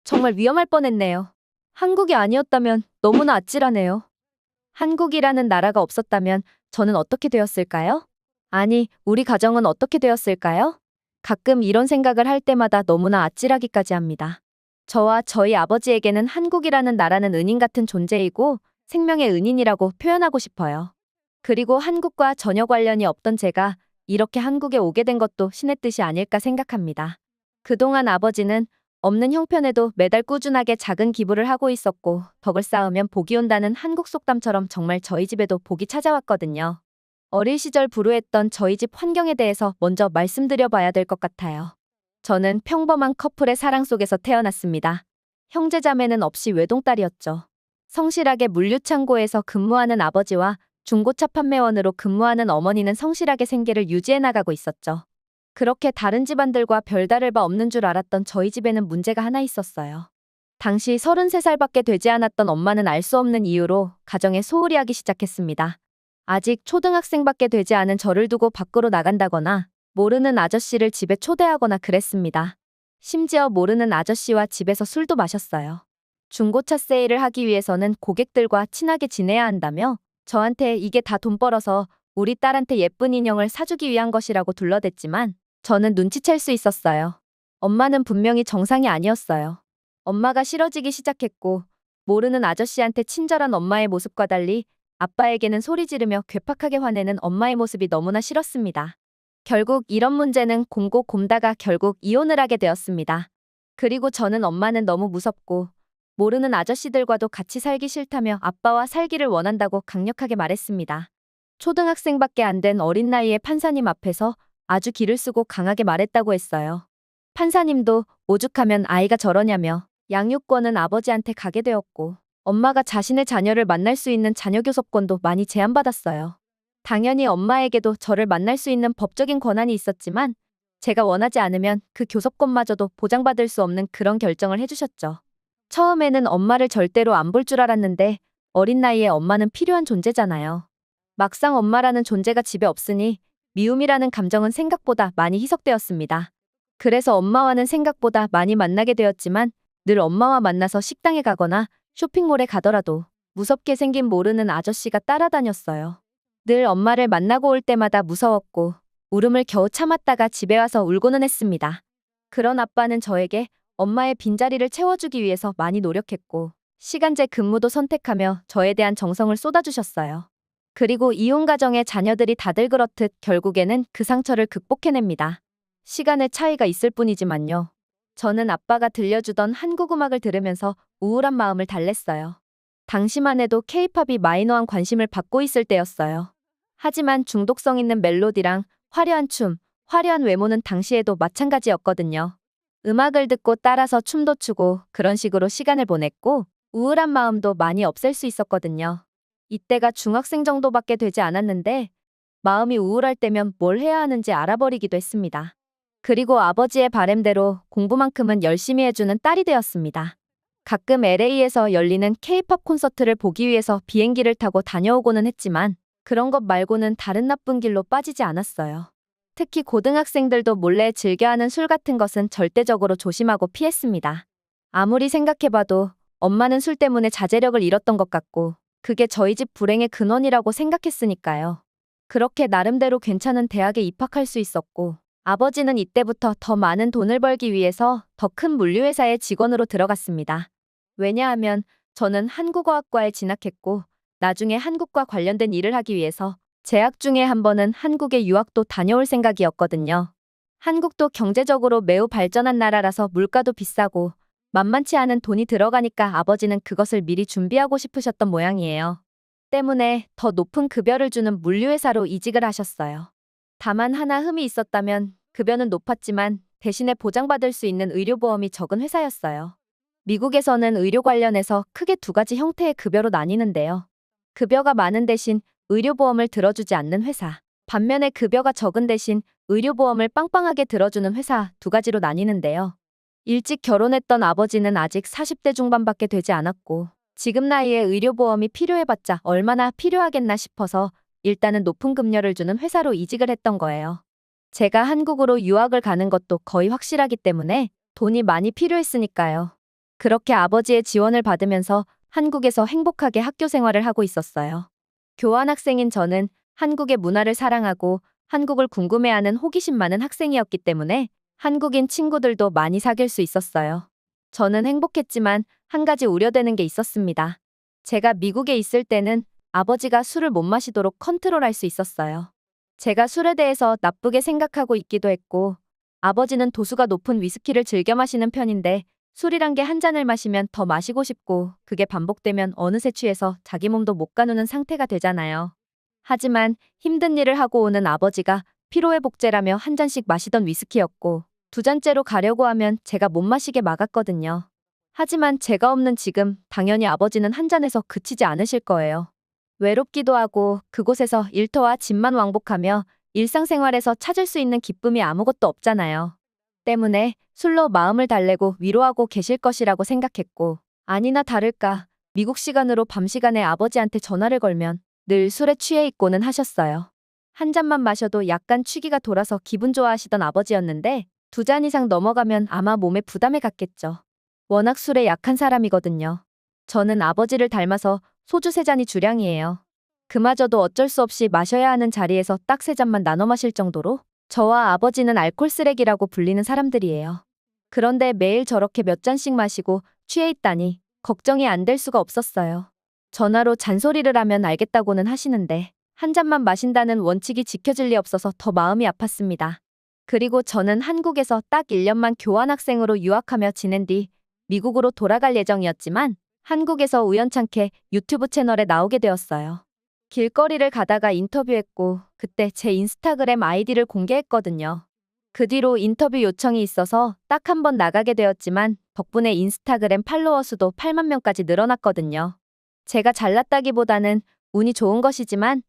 정말 위험할 뻔했네요. 한국이 아니었다면 너무나 아찔하네요. 한국이라는 나라가 없었다면 저는 어떻게 되었을까요? 아니, 우리 가정은 어떻게 되었을까요? 가끔 이런 생각을 할 때마다 너무나 아찔하기까지 합니다. 저와 저희 아버지에게는 한국이라는 나라는 은인 같은 존재이고 생명의 은인이라고 표현하고 싶어요. 그리고 한국과 전혀 관련이 없던 제가 이렇게 한국에 오게 된 것도 신의 뜻이 아닐까 생각합니다. 그동안 아버지는 없는 형편에도 매달 꾸준하게 작은 기부를 하고 있었고 덕을 쌓으면 복이 온다는 한국 속담처럼 정말 저희 집에도 복이 찾아왔거든요. 어릴 시절 불우했던 저희 집 환경에 대해서 먼저 말씀드려 봐야 될 것 같아요. 저는 평범한 커플의 사랑 속에서 태어났습니다. 형제자매는 없이 외동딸이었죠. 성실하게 물류창고에서 근무하는 아버지와 중고차 판매원으로 근무하는 어머니는 성실하게 생계를 유지해 나가고 있었죠. 그렇게 다른 집안들과 별다를 바 없는 줄 알았던 저희 집에는 문제가 하나 있었어요. 당시 33살밖에 되지 않았던 엄마는 알 수 없는 이유로 가정에 소홀히 하기 시작했습니다. 아직 초등학생밖에 되지 않은 저를 두고 밖으로 나간다거나 모르는 아저씨를 집에 초대하거나 그랬습니다. 심지어 모르는 아저씨와 집에서 술도 마셨어요. 중고차 세일을 하기 위해서는 고객들과 친하게 지내야 한다며 저한테 이게 다 돈 벌어서 우리 딸한테 예쁜 인형을 사주기 위한 것이라고 둘러댔지만 저는 눈치챌 수 있었어요. 엄마는 분명히 정상이 아니었어요. 엄마가 싫어지기 시작했고 모르는 아저씨한테 친절한 엄마의 모습과 달리 아빠에게는 소리 지르며 괴팍하게 화내는 엄마의 모습이 너무나 싫었습니다. 결국 이런 문제는 곰고 곰다가 결국 이혼을 하게 되었습니다. 그리고 저는 엄마는 너무 무섭고 모르는 아저씨들과도 같이 살기 싫다며 아빠와 살기를 원한다고 강력하게 말했습니다. 초등학생밖에 안 된 어린 나이에 판사님 앞에서 아주 기를 쓰고 강하게 말했다고 했어요. 판사님도 오죽하면 아이가 저러냐며 양육권은 아버지한테 가게 되었고 엄마가 자신의 자녀를 만날 수 있는 자녀교섭권도 많이 제한받았어요. 당연히 엄마에게도 저를 만날 수 있는 법적인 권한이 있었지만 제가 원하지 않으면 그 교섭권마저도 보장받을 수 없는 그런 결정을 해주셨죠. 처음에는 엄마를 절대로 안 볼 줄 알았는데 어린 나이에 엄마는 필요한 존재잖아요. 막상 엄마라는 존재가 집에 없으니 미움이라는 감정은 생각보다 많이 희석되었습니다. 그래서 엄마와는 생각보다 많이 만나게 되었지만 늘 엄마와 만나서 식당에 가거나 쇼핑몰에 가더라도 무섭게 생긴 모르는 아저씨가 따라다녔어요. 늘 엄마를 만나고 올 때마다 무서웠고 울음을 겨우 참았다가 집에 와서 울고는 했습니다. 그런 아빠는 저에게 엄마의 빈자리를 채워주기 위해서 많이 노력했고 시간제 근무도 선택하며 저에 대한 정성을 쏟아주셨어요. 그리고 이혼 가정의 자녀들이 다들 그렇듯 결국에는 그 상처를 극복해냅니다. 시간의 차이가 있을 뿐이지만요. 저는 아빠가 들려주던 한국 음악을 들으면서 우울한 마음을 달랬어요. 당시만 해도 케이팝이 마이너한 관심을 받고 있을 때였어요. 하지만 중독성 있는 멜로디랑 화려한 춤, 화려한 외모는 당시에도 마찬가지였거든요. 음악을 듣고 따라서 춤도 추고 그런 식으로 시간을 보냈고 우울한 마음도 많이 없앨 수 있었거든요. 이때가 중학생 정도밖에 되지 않았는데 마음이 우울할 때면 뭘 해야 하는지 알아버리기도 했습니다. 그리고 아버지의 바램대로 공부만큼은 열심히 해주는 딸이 되었습니다. 가끔 LA에서 열리는 K-팝 콘서트를 보기 위해서 비행기를 타고 다녀오고는 했지만 그런 것 말고는 다른 나쁜 길로 빠지지 않았어요. 특히 고등학생들도 몰래 즐겨하는 술 같은 것은 절대적으로 조심하고 피했습니다. 아무리 생각해봐도 엄마는 술 때문에 자제력을 잃었던 것 같고 그게 저희 집 불행의 근원이라고 생각했으니까요. 그렇게 나름대로 괜찮은 대학에 입학할 수 있었고 아버지는 이때부터 더 많은 돈을 벌기 위해서 더 큰 물류회사의 직원으로 들어갔습니다. 왜냐하면 저는 한국어학과에 진학했고 나중에 한국과 관련된 일을 하기 위해서 재학 중에 한 번은 한국에 유학도 다녀올 생각이었거든요. 한국도 경제적으로 매우 발전한 나라라서 물가도 비싸고 만만치 않은 돈이 들어가니까 아버지는 그것을 미리 준비하고 싶으셨던 모양이에요. 때문에 더 높은 급여를 주는 물류회사로 이직을 하셨어요. 다만 하나 흠이 있었다면 급여는 높았지만 대신에 보장받을 수 있는 의료보험이 적은 회사였어요. 미국에서는 의료 관련해서 크게 두 가지 형태의 급여로 나뉘는데요. 급여가 많은 대신 의료보험을 들어주지 않는 회사, 반면에 급여가 적은 대신 의료보험을 빵빵하게 들어주는 회사 두 가지로 나뉘는데요. 일찍 결혼했던 아버지는 아직 40대 중반밖에 되지 않았고 지금 나이에 의료보험이 필요해봤자 얼마나 필요하겠나 싶어서 일단은 높은 급여를 주는 회사로 이직을 했던 거예요. 제가 한국으로 유학을 가는 것도 거의 확실하기 때문에 돈이 많이 필요했으니까요. 그렇게 아버지의 지원을 받으면서 한국에서 행복하게 학교 생활을 하고 있었어요. 교환학생인 저는 한국의 문화를 사랑하고 한국을 궁금해하는 호기심 많은 학생이었기 때문에 한국인 친구들도 많이 사귈 수 있었어요. 저는 행복했지만 한 가지 우려되는 게 있었습니다. 제가 미국에 있을 때는 아버지가 술을 못 마시도록 컨트롤할 수 있었어요. 제가 술에 대해서 나쁘게 생각하고 있기도 했고, 아버지는 도수가 높은 위스키를 즐겨 마시는 편인데, 술이란 게 한 잔을 마시면 더 마시고 싶고, 그게 반복되면 어느새 취해서 자기 몸도 못 가누는 상태가 되잖아요. 하지만 힘든 일을 하고 오는 아버지가 피로회복제라며 한 잔씩 마시던 위스키였고, 두 잔째로 가려고 하면 제가 못 마시게 막았거든요. 하지만 제가 없는 지금 당연히 아버지는 한 잔에서 그치지 않으실 거예요. 외롭기도 하고 그곳에서 일터와 집만 왕복하며 일상생활에서 찾을 수 있는 기쁨이 아무것도 없잖아요. 때문에 술로 마음을 달래고 위로하고 계실 것이라고 생각했고, 아니나 다를까 미국 시간으로 밤 시간에 아버지한테 전화를 걸면 늘 술에 취해 있고는 하셨어요. 한 잔만 마셔도 약간 취기가 돌아서 기분 좋아하시던 아버지였는데 두 잔 이상 넘어가면 아마 몸에 부담이 갔겠죠. 워낙 술에 약한 사람이거든요. 저는 아버지를 닮아서 소주 세 잔이 주량이에요. 그마저도 어쩔 수 없이 마셔야 하는 자리에서 딱 세 잔만 나눠 마실 정도로 저와 아버지는 알코올 쓰레기라고 불리는 사람들이에요. 그런데 매일 저렇게 몇 잔씩 마시고 취해 있다니 걱정이 안 될 수가 없었어요. 전화로 잔소리를 하면 알겠다고는 하시는데 한 잔만 마신다는 원칙이 지켜질 리 없어서 더 마음이 아팠습니다. 그리고 저는 한국에서 딱 1년만 교환학생으로 유학하며 지낸 뒤 미국으로 돌아갈 예정이었지만 한국에서 우연찮게 유튜브 채널에 나오게 되었어요. 길거리를 가다가 인터뷰했고 그때 제 인스타그램 아이디를 공개했거든요. 그 뒤로 인터뷰 요청이 있어서 딱 한 번 나가게 되었지만 덕분에 인스타그램 팔로워 수도 8만 명까지 늘어났거든요. 제가 잘났다기보다는 운이 좋은 것이지만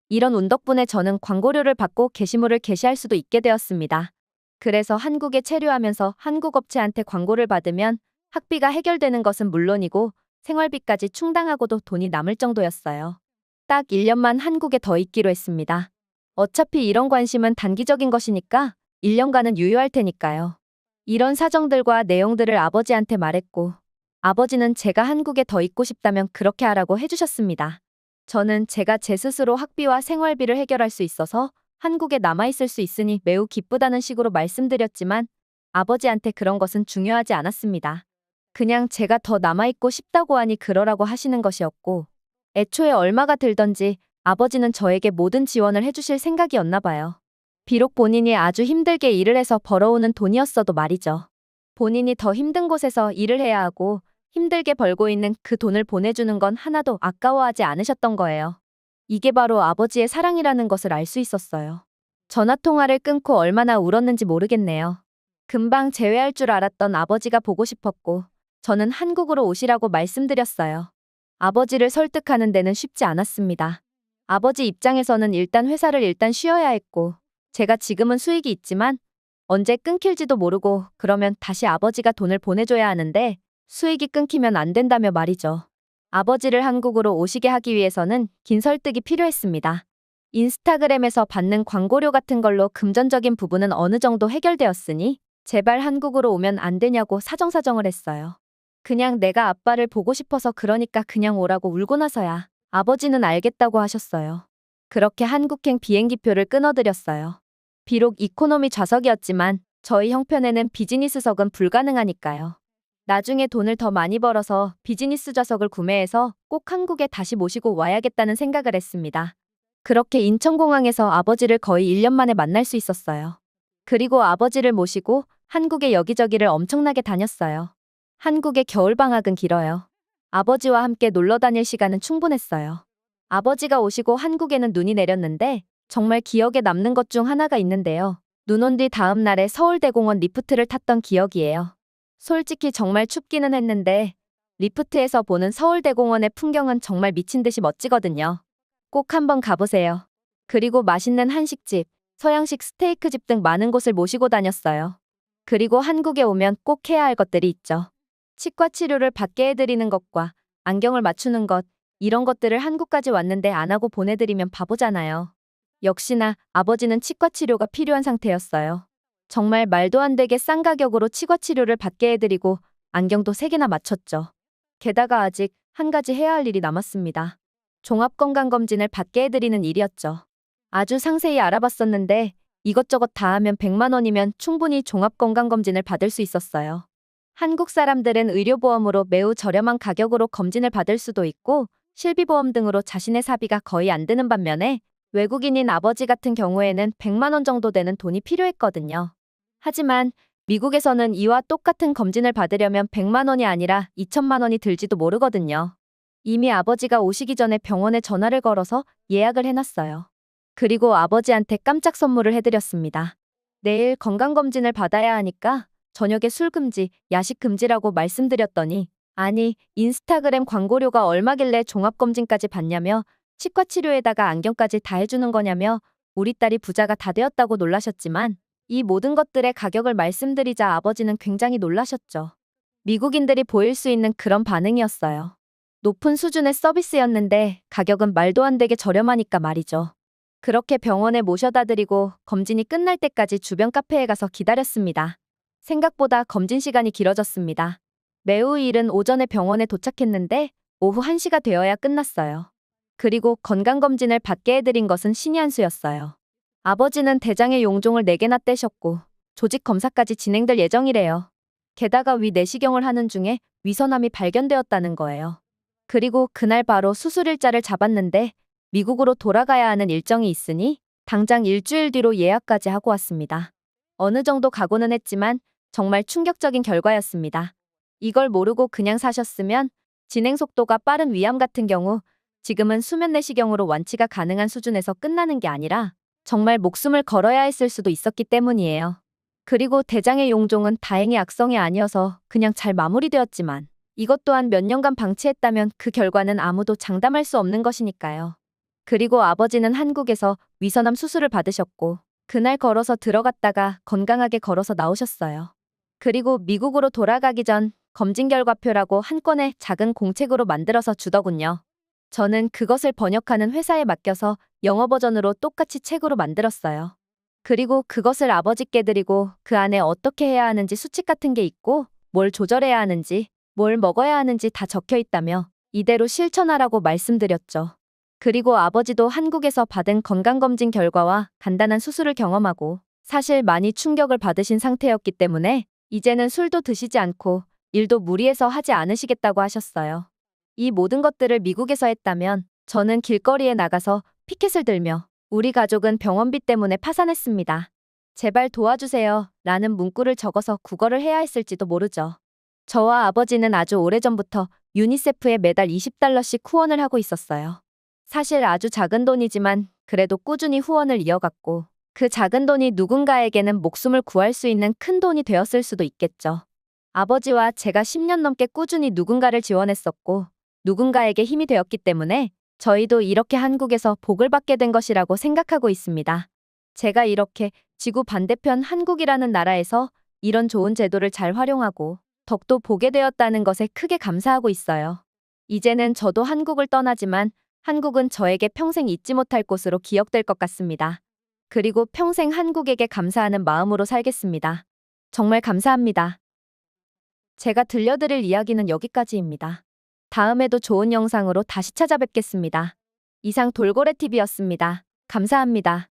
이런 운 덕분에 저는 광고료를 받고 게시물을 게시할 수도 있게 되었습니다. 그래서 한국에 체류하면서 한국 업체한테 광고를 받으면 학비가 해결되는 것은 물론이고 생활비까지 충당하고도 돈이 남을 정도였어요. 딱 1년만 한국에 더 있기로 했습니다. 어차피 이런 관심은 단기적인 것이니까 1년간은 유효할 테니까요. 이런 사정들과 내용들을 아버지한테 말했고 아버지는 제가 한국에 더 있고 싶다면 그렇게 하라고 해주셨습니다. 저는 제가 제 스스로 학비와 생활비를 해결할 수 있어서 한국에 남아있을 수 있으니 매우 기쁘다는 식으로 말씀드렸지만 아버지한테 그런 것은 중요하지 않았습니다. 그냥 제가 더 남아있고 싶다고 하니 그러라고 하시는 것이었고 애초에 얼마가 들던지 아버지는 저에게 모든 지원을 해주실 생각이었나 봐요. 비록 본인이 아주 힘들게 일을 해서 벌어오는 돈이었어도 말이죠. 본인이 더 힘든 곳에서 일을 해야 하고 힘들게 벌고 있는 그 돈을 보내주는 건 하나도 아까워하지 않으셨던 거예요. 이게 바로 아버지의 사랑이라는 것을 알 수 있었어요. 전화통화를 끊고 얼마나 울었는지 모르겠네요. 금방 재회할 줄 알았던 아버지가 보고 싶었고 저는 한국으로 오시라고 말씀드렸어요. 아버지를 설득하는 데는 쉽지 않았습니다. 아버지 입장에서는 일단 회사를 쉬어야 했고 제가 지금은 수익이 있지만 언제 끊길지도 모르고 그러면 다시 아버지가 돈을 보내줘야 하는데 수익이 끊기면 안 된다며 말이죠. 아버지를 한국으로 오시게 하기 위해서는 긴 설득이 필요했습니다. 인스타그램에서 받는 광고료 같은 걸로 금전적인 부분은 어느 정도 해결되었으니 제발 한국으로 오면 안 되냐고 사정사정을 했어요. 그냥 내가 아빠를 보고 싶어서 그러니까 그냥 오라고 울고 나서야 아버지는 알겠다고 하셨어요. 그렇게 한국행 비행기표를 끊어드렸어요. 비록 이코노미 좌석이었지만 저희 형편에는 비즈니스석은 불가능하니까요. 나중에 돈을 더 많이 벌어서 비즈니스 좌석을 구매해서 꼭 한국에 다시 모시고 와야겠다는 생각을 했습니다. 그렇게 인천공항에서 아버지를 거의 1년 만에 만날 수 있었어요. 그리고 아버지를 모시고 한국의 여기저기를 엄청나게 다녔어요. 한국의 겨울방학은 길어요. 아버지와 함께 놀러 다닐 시간은 충분했어요. 아버지가 오시고 한국에는 눈이 내렸는데 정말 기억에 남는 것 중 하나가 있는데요. 눈 온 뒤 다음 날에 서울대공원 리프트를 탔던 기억이에요. 솔직히 정말 춥기는 했는데 리프트에서 보는 서울대공원의 풍경은 정말 미친 듯이 멋지거든요. 꼭 한번 가보세요. 그리고 맛있는 한식집, 서양식 스테이크집 등 많은 곳을 모시고 다녔어요. 그리고 한국에 오면 꼭 해야 할 것들이 있죠. 치과 치료를 받게 해드리는 것과 안경을 맞추는 것, 이런 것들을 한국까지 왔는데 안 하고 보내드리면 바보잖아요. 역시나 아버지는 치과 치료가 필요한 상태였어요. 정말 말도 안 되게 싼 가격으로 치과 치료를 받게 해드리고 안경도 3개나 맞췄죠. 게다가 아직 한 가지 해야 할 일이 남았습니다. 종합건강검진을 받게 해드리는 일이었죠. 아주 상세히 알아봤었는데 이것저것 다 하면 100만 원이면 충분히 종합건강검진을 받을 수 있었어요. 한국 사람들은 의료보험으로 매우 저렴한 가격으로 검진을 받을 수도 있고 실비보험 등으로 자신의 사비가 거의 안 드는 반면에 외국인인 아버지 같은 경우에는 100만 원 정도 되는 돈이 필요했거든요. 하지만 미국에서는 이와 똑같은 검진을 받으려면 100만 원이 아니라 2천만 원이 들지도 모르거든요. 이미 아버지가 오시기 전에 병원에 전화를 걸어서 예약을 해놨어요. 그리고 아버지한테 깜짝 선물을 해드렸습니다. 내일 건강검진을 받아야 하니까 저녁에 술 금지, 야식 금지라고 말씀드렸더니 아니, 인스타그램 광고료가 얼마길래 종합검진까지 받냐며 치과 치료에다가 안경까지 다 해주는 거냐며 우리 딸이 부자가 다 되었다고 놀라셨지만 이 모든 것들의 가격을 말씀드리자 아버지는 굉장히 놀라셨죠. 미국인들이 보일 수 있는 그런 반응이었어요. 높은 수준의 서비스였는데 가격은 말도 안 되게 저렴하니까 말이죠. 그렇게 병원에 모셔다 드리고 검진이 끝날 때까지 주변 카페에 가서 기다렸습니다. 생각보다 검진 시간이 길어졌습니다. 매우 이른 오전에 병원에 도착했는데 오후 1시가 되어야 끝났어요. 그리고 건강검진을 받게 해드린 것은 신의 한 수였어요. 아버지는 대장의 용종을 4개나 떼셨고 조직 검사까지 진행될 예정이래요. 게다가 위 내시경을 하는 중에 위선암이 발견되었다는 거예요. 그리고 그날 바로 수술일자를 잡았는데 미국으로 돌아가야 하는 일정이 있으니 당장 일주일 뒤로 예약까지 하고 왔습니다. 어느 정도 각오는 했지만 정말 충격적인 결과였습니다. 이걸 모르고 그냥 사셨으면 진행 속도가 빠른 위암 같은 경우 지금은 수면 내시경으로 완치가 가능한 수준에서 끝나는 게 아니라 정말 목숨을 걸어야 했을 수도 있었기 때문이에요. 그리고 대장의 용종은 다행히 악성이 아니어서 그냥 잘 마무리되었지만 이것 또한 몇 년간 방치했다면 그 결과는 아무도 장담할 수 없는 것이니까요. 그리고 아버지는 한국에서 위선암 수술을 받으셨고 그날 걸어서 들어갔다가 건강하게 걸어서 나오셨어요. 그리고 미국으로 돌아가기 전 검진 결과표라고 한 건의 작은 공책으로 만들어서 주더군요. 저는 그것을 번역하는 회사에 맡겨서 영어 버전으로 똑같이 책으로 만들었어요. 그리고 그것을 아버지께 드리고 그 안에 어떻게 해야 하는지 수칙 같은 게 있고 뭘 조절해야 하는지 뭘 먹어야 하는지 다 적혀 있다며 이대로 실천하라고 말씀드렸죠. 그리고 아버지도 한국에서 받은 건강검진 결과와 간단한 수술을 경험하고 사실 많이 충격을 받으신 상태였기 때문에 이제는 술도 드시지 않고 일도 무리해서 하지 않으시겠다고 하셨어요. 이 모든 것들을 미국에서 했다면 저는 길거리에 나가서 피켓을 들며 우리 가족은 병원비 때문에 파산했습니다. 제발 도와주세요 라는 문구를 적어서 구걸을 해야 했을지도 모르죠. 저와 아버지는 아주 오래전부터 유니세프에 매달 $20씩 후원을 하고 있었어요. 사실 아주 작은 돈이지만 그래도 꾸준히 후원을 이어갔고 그 작은 돈이 누군가에게는 목숨을 구할 수 있는 큰 돈이 되었을 수도 있겠죠. 아버지와 제가 10년 넘게 꾸준히 누군가를 지원했었고 누군가에게 힘이 되었기 때문에 저희도 이렇게 한국에서 복을 받게 된 것이라고 생각하고 있습니다. 제가 이렇게 지구 반대편 한국이라는 나라에서 이런 좋은 제도를 잘 활용하고 덕도 보게 되었다는 것에 크게 감사하고 있어요. 이제는 저도 한국을 떠나지만 한국은 저에게 평생 잊지 못할 곳으로 기억될 것 같습니다. 그리고 평생 한국에게 감사하는 마음으로 살겠습니다. 정말 감사합니다. 제가 들려드릴 이야기는 여기까지입니다. 다음에도 좋은 영상으로 다시 찾아뵙겠습니다. 이상 돌고래TV였습니다. 감사합니다.